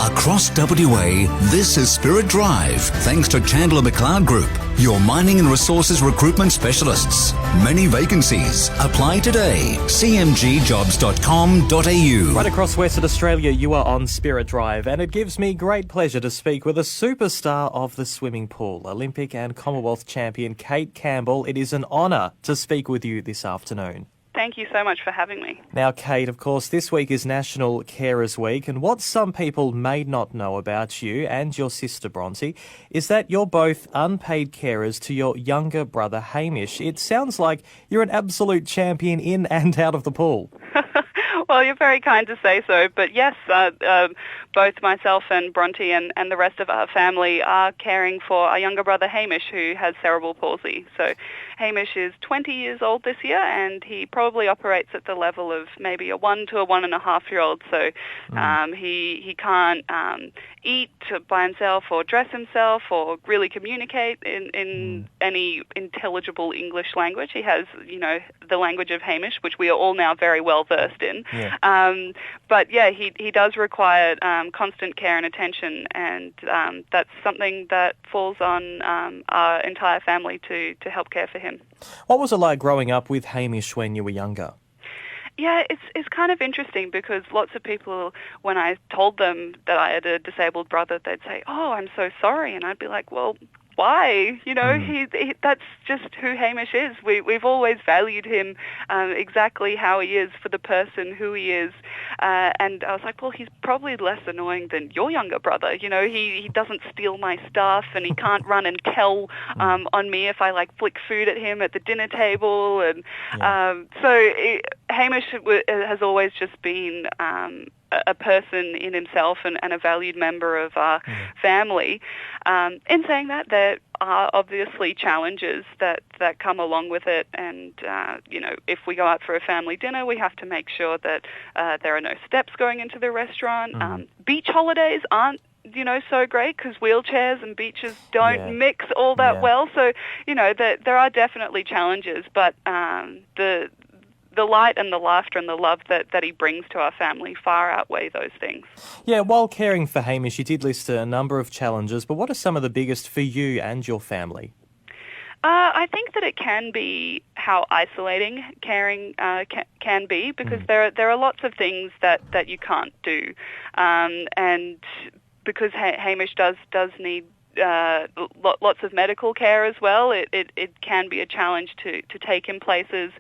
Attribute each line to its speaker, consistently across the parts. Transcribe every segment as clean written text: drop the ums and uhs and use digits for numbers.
Speaker 1: Across WA, this is Spirit Drive, thanks to Chandler McLeod Group, your mining and resources recruitment specialists. Many vacancies. Apply today. cmgjobs.com.au.
Speaker 2: Right across Western Australia, you are on Spirit Drive, and it gives me great pleasure to speak with a superstar of the swimming pool, Olympic and Commonwealth champion Cate Campbell. It is an honour to speak with you this afternoon.
Speaker 3: Thank you so much for having me.
Speaker 2: Now, Cate, of course, this week is National Carers Week, and what some people may not know about you and your sister Bronte is that you're both unpaid carers to your younger brother Hamish. It sounds like you're an absolute champion in and out of the pool.
Speaker 3: Well, you're very kind to say so, but yes, both myself and Bronte and the rest of our family are caring for our younger brother Hamish, who has cerebral palsy. So Hamish is 20 years old this year, and he probably operates at the level of maybe a 1 to a 1.5-year-old. So he can't eat by himself or dress himself or really communicate in any intelligible English language. He has, the language of Hamish, which we are all now very well versed in. Yeah. But yeah, he does require constant care and attention, and that's something that falls on our entire family to help care for him.
Speaker 2: What was it like growing up with Hamish when you were younger?
Speaker 3: Yeah, it's kind of interesting because lots of people, when I told them that I had a disabled brother, they'd say, "Oh, I'm so sorry," and I'd be like, "Well, why? He that's just who Hamish is. We've always valued him exactly how he is, for the person who he is." And I was like, well, he's probably less annoying than your younger brother. He doesn't steal my stuff, and he can't run and tell on me if I flick food at him at the dinner table. And Hamish has always just been a person in himself and a valued member of our family. In saying that, there are obviously challenges that come along with it, and if we go out for a family dinner, we have to make sure that there are no steps going into the restaurant. Beach holidays aren't so great because wheelchairs and beaches don't mix all that well. So, there are definitely challenges, but the light and the laughter and the love that he brings to our family far outweigh those things.
Speaker 2: Yeah, while caring for Hamish, you did list a number of challenges, but what are some of the biggest for you and your family?
Speaker 3: I think that it can be how isolating caring can be, because there are lots of things that you can't do, and because Hamish does need lots of medical care as well, it can be a challenge to take him places.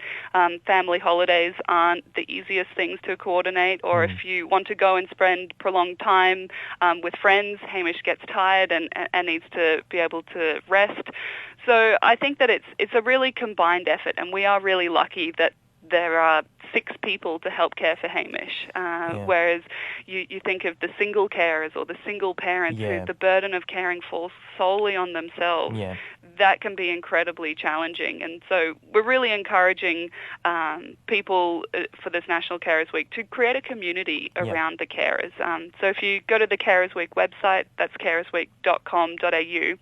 Speaker 3: Family holidays aren't the easiest things to coordinate, or if you want to go and spend prolonged time with friends, Hamish gets tired and needs to be able to rest. So I think that it's a really combined effort, and we are really lucky that there are 6 people to help care for Hamish, whereas you think of the single carers or the single parents who the burden of caring falls solely on themselves. That can be incredibly challenging, and so we're really encouraging people for this National Carers Week to create a community around the carers. So if you go to the Carers Week website, that's carersweek.com.au.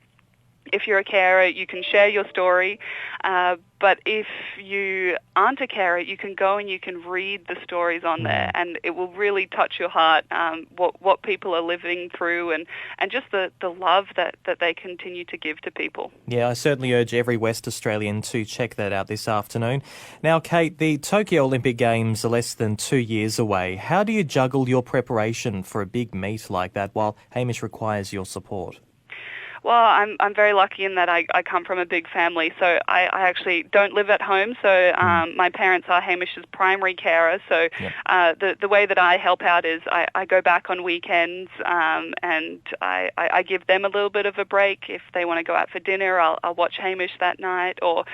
Speaker 3: If you're a carer, you can share your story, but if you aren't a carer, you can go and you can read the stories on there, and it will really touch your heart, what people are living through, and just the love that they continue to give to people. Yeah,
Speaker 2: I certainly urge every West Australian to check that out this afternoon. Now, Cate, the Tokyo Olympic Games are less than 2 years away. How do you juggle your preparation for a big meet like that while Hamish requires your support?
Speaker 3: Well, I'm very lucky in that I come from a big family, so I actually don't live at home. So my parents are Hamish's primary carer. So the way that I help out is I go back on weekends, and I give them a little bit of a break. If they want to go out for dinner, I'll watch Hamish that night. Or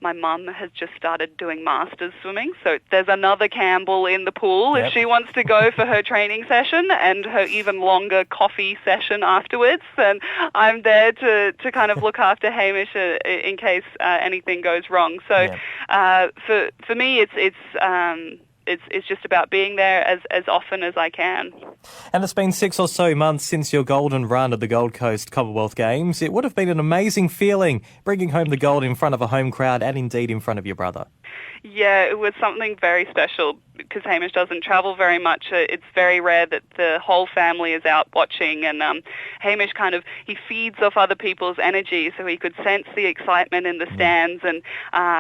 Speaker 3: my mum has just started doing masters swimming, so there's another Campbell in the pool if she wants to go for her training session and her even longer coffee session afterwards. And I'm there to kind of look after Hamish in case anything goes wrong. So for me, it's just about being there as often as I can.
Speaker 2: And it's been 6 or so months since your golden run at the Gold Coast Commonwealth Games. It would have been an amazing feeling bringing home the gold in front of a home crowd and indeed in front of your brother.
Speaker 3: Yeah, it was something very special because Hamish doesn't travel very much. It's very rare that the whole family is out watching, and Hamish he feeds off other people's energy, so he could sense the excitement in the stands, and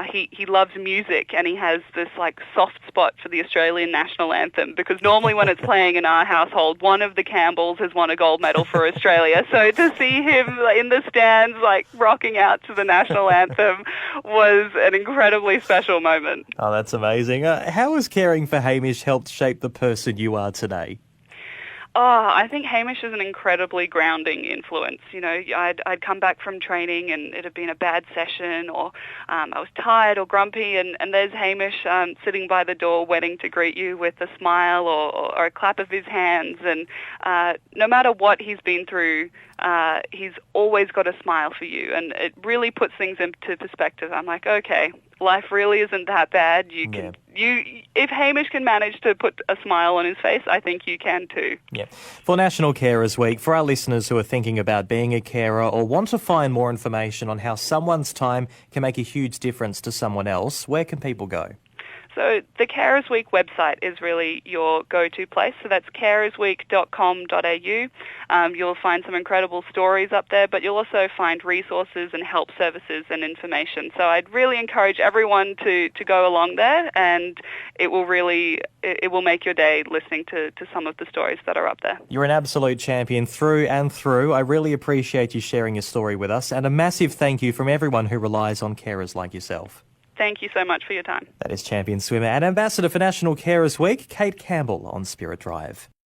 Speaker 3: he loves music, and he has this soft spot for the Australian national anthem, because normally when it's playing in our household, one of the Campbells has won a gold medal for Australia. So to see him in the stands rocking out to the national anthem was an incredibly special moment.
Speaker 2: Oh, that's amazing. How has caring for Hamish helped shape the person you are today?
Speaker 3: Oh, I think Hamish is an incredibly grounding influence. You know, I'd come back from training and it had been a bad session, or I was tired or grumpy, and there's Hamish sitting by the door waiting to greet you with a smile or a clap of his hands. And no matter what he's been through, he's always got a smile for you, and it really puts things into perspective. I'm like, okay, life really isn't that bad. If Hamish can manage to put a smile on his face, I think you can too.
Speaker 2: Yeah. For National Carers Week, for our listeners who are thinking about being a carer or want to find more information on how someone's time can make a huge difference to someone else, where can people go?
Speaker 3: So the Carers Week website is really your go-to place. So that's carersweek.com.au. You'll find some incredible stories up there, but you'll also find resources and help services and information. So I'd really encourage everyone to go along there, and it will make your day listening to some of the stories that are up there.
Speaker 2: You're an absolute champion through and through. I really appreciate you sharing your story with us, and a massive thank you from everyone who relies on carers like yourself.
Speaker 3: Thank you so much for your time.
Speaker 2: That is champion swimmer and ambassador for National Carers Week, Cate Campbell on Spirit Drive.